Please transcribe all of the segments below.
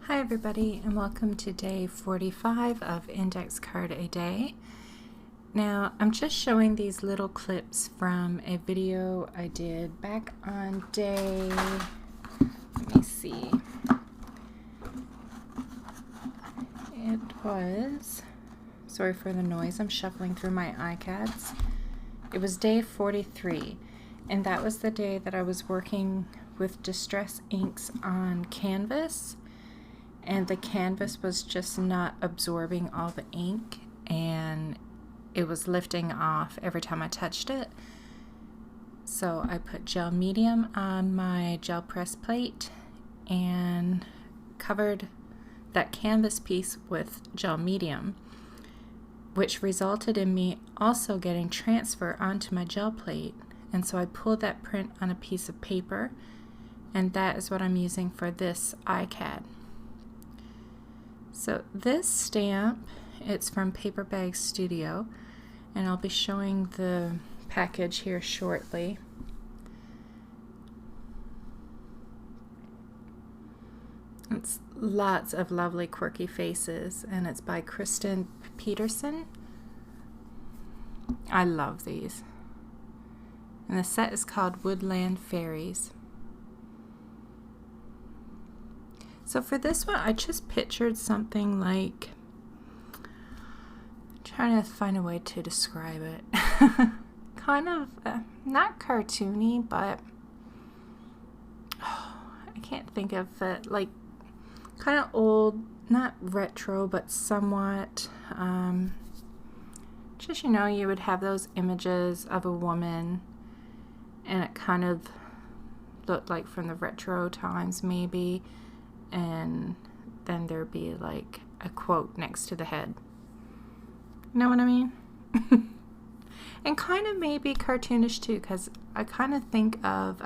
Hi everybody, and welcome to day 45 of Index Card a Day. Now I'm just showing these little clips from a video I did back on day, let me see, it was, sorry for the noise, I'm shuffling through my ICADs. It was day 43, and that was the day that I was working with distress inks on canvas. And the canvas was just not absorbing all the ink, and it was lifting off every time I touched it. So I put gel medium on my gel press plate and covered that canvas piece with gel medium, which resulted in me also getting transfer onto my gel plate. And so I pulled that print on a piece of paper, and that is what I'm using for this ICAD. So this stamp, it's from Paper Bag Studio, and I'll be showing the package here shortly. It's lots of lovely quirky faces, and it's by Kristen Peterson. I love these. And the set is called Woodland Fairies. So for this one, I just pictured something like, trying to find a way to describe it. Kind of, not cartoony, but I can't think of it, like kind of old, not retro, but somewhat, just, you know, you would have those images of a woman, and it kind of looked like from the retro times maybe. And then there'd be like a quote next to the head. You know what I mean? And kind of maybe cartoonish too, because I kind of think of,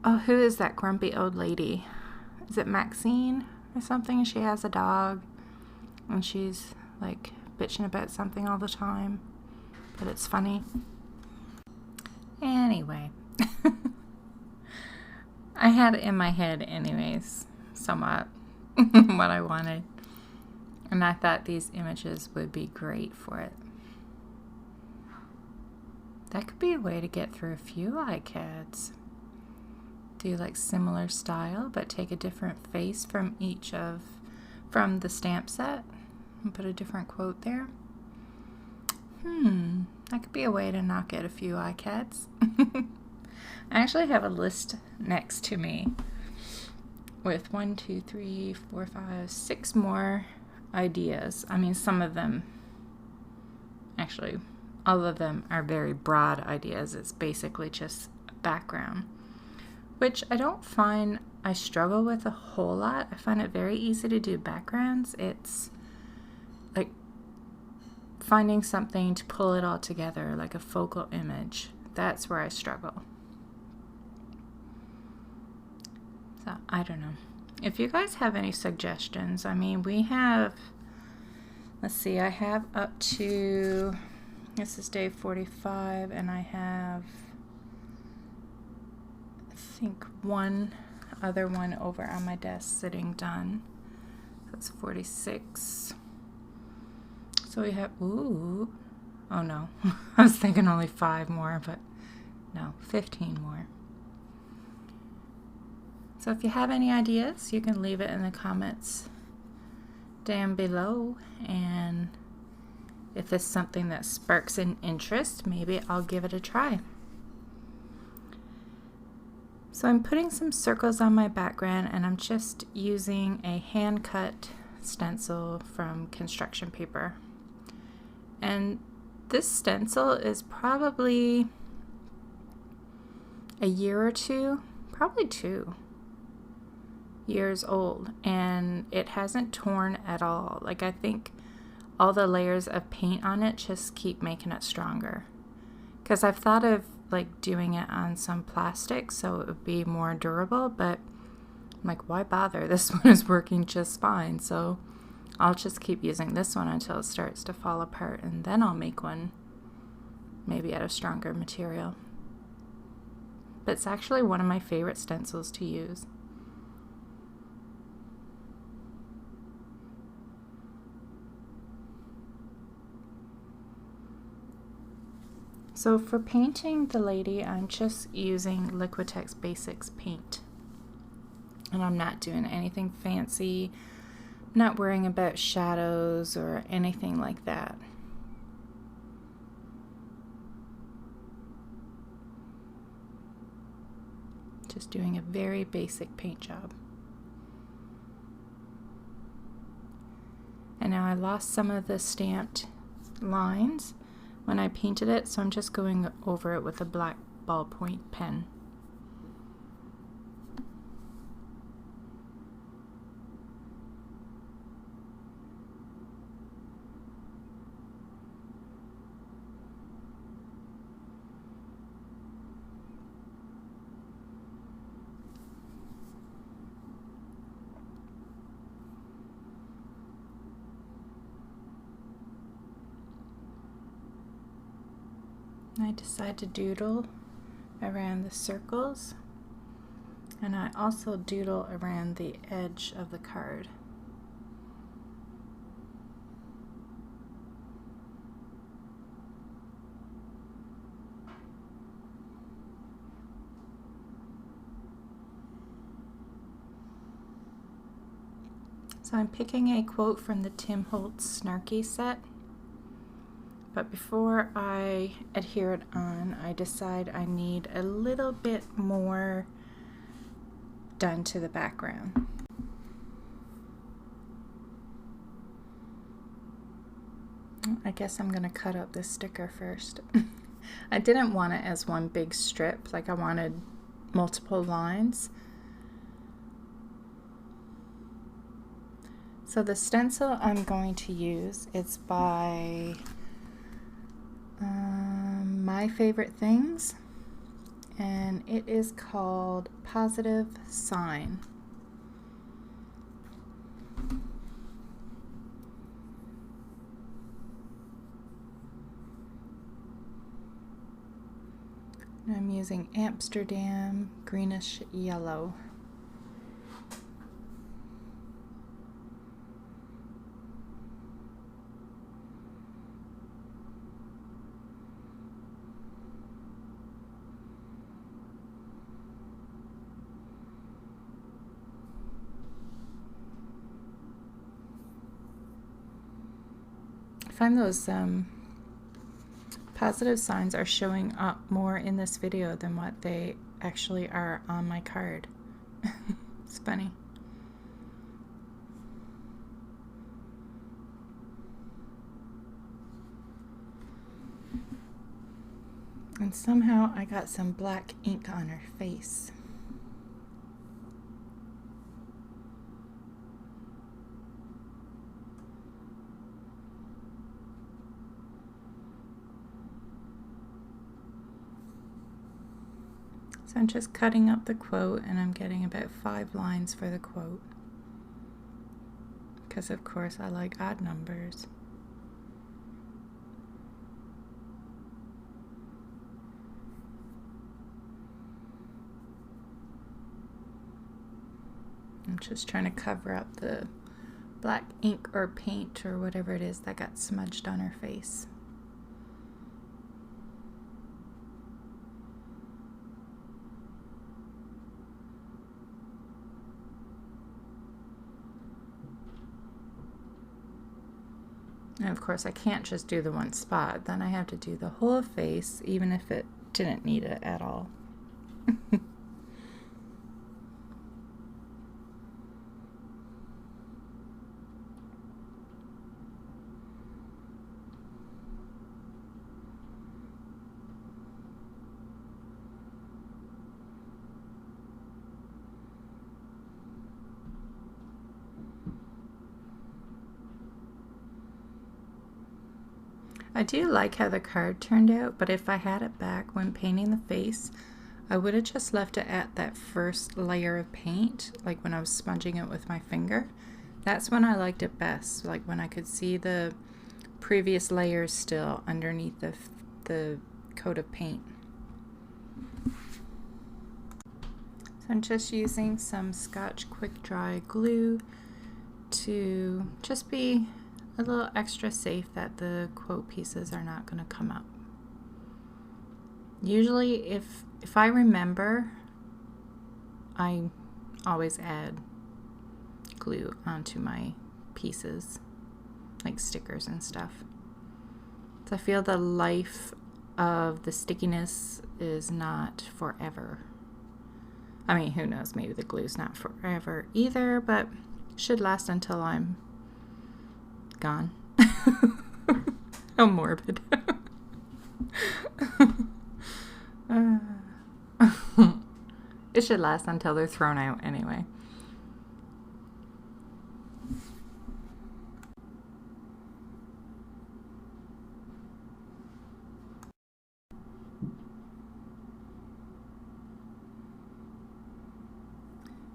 oh, who is that grumpy old lady? Is it Maxine or something? She has a dog, and she's like bitching about something all the time, but it's funny. Anyway. I had it in my head anyways, somewhat, what I wanted. And I thought these images would be great for it. That could be a way to get through a few ICADs. Do like similar style, but take a different face from from the stamp set and put a different quote there. That could be a way to knock out a few ICADs. I actually have a list next to me with 1, 2, 3, 4, 5, 6 more ideas. I mean, some of them, actually, all of them are very broad ideas. It's basically just a background, which I don't find I struggle with a whole lot. I find it very easy to do backgrounds. It's like finding something to pull it all together, like a focal image. That's where I struggle. So, I don't know. If you guys have any suggestions, I mean, we have, let's see, I have up to, this is day 45, and I have, I think, one other one over on my desk sitting done. That's 46. So we have, ooh, oh no, I was thinking only 5 more, but no, 15 more. So if you have any ideas, you can leave it in the comments down below, and if it's something that sparks an interest, maybe I'll give it a try. So I'm putting some circles on my background, and I'm just using a hand-cut stencil from construction paper. And this stencil is probably a year or two, probably 2 years old, and it hasn't torn at all. Like, I think all the layers of paint on it just keep making it stronger, because I've thought of like doing it on some plastic so it would be more durable, but I'm like, why bother? This one is working just fine, so I'll just keep using this one until it starts to fall apart, and then I'll make one maybe out of stronger material. But it's actually one of my favorite stencils to use. So for painting the lady, I'm just using Liquitex Basics paint. And I'm not doing anything fancy, not worrying about shadows or anything like that. Just doing a very basic paint job. And now I lost some of the stamped lines when I painted it, so I'm just going over it with a black ballpoint pen. I decide to doodle around the circles, and I also doodle around the edge of the card. So I'm picking a quote from the Tim Holtz Snarky set. But before I adhere it on, I decide I need a little bit more done to the background. I guess I'm going to cut up this sticker first. I didn't want it as one big strip, like I wanted multiple lines. So the stencil I'm going to use is by My Favorite Things, and it is called Positive Sign. And I'm using Amsterdam greenish yellow. I find those positive signs are showing up more in this video than what they actually are on my card. It's funny. And somehow I got some black ink on her face. So I'm just cutting up the quote, and I'm getting about 5 lines for the quote, because of course I like odd numbers. I'm just trying to cover up the black ink or paint or whatever it is that got smudged on her face. And of course I can't just do the one spot, then I have to do the whole face, even if it didn't need it at all. I do like how the card turned out, but if I had it back when painting the face, I would have just left it at that first layer of paint, like when I was sponging it with my finger. That's when I liked it best, like when I could see the previous layers still underneath the coat of paint. So I'm just using some Scotch Quick Dry glue to just be a little extra safe that the quote pieces are not going to come up. Usually if I remember, I always add glue onto my pieces, like stickers and stuff. So I feel the life of the stickiness is not forever. I mean, who knows, maybe the glue's not forever either, but should last until I'm gone. How morbid. It should last until they're thrown out anyway.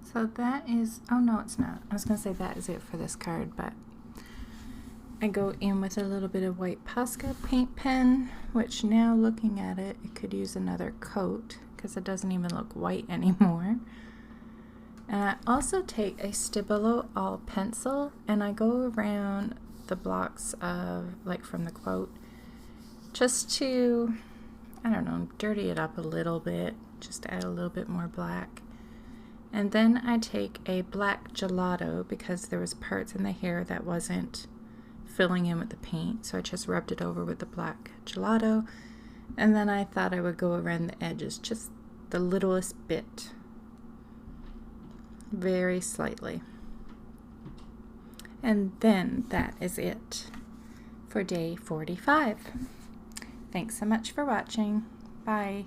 So that is, oh no, it's not. I was going to say that is it for this card, but I go in with a little bit of white Posca paint pen, which now looking at it, it could use another coat because it doesn't even look white anymore. And I also take a Stabilo All pencil and I go around the blocks of, like from the quote, just to, I don't know, dirty it up a little bit, just to add a little bit more black. And then I take a black gelato because there was parts in the hair that wasn't filling in with the paint, so I just rubbed it over with the black gelato, and then I thought I would go around the edges just the littlest bit, very slightly. And then that is it for day 45. Thanks so much for watching. Bye.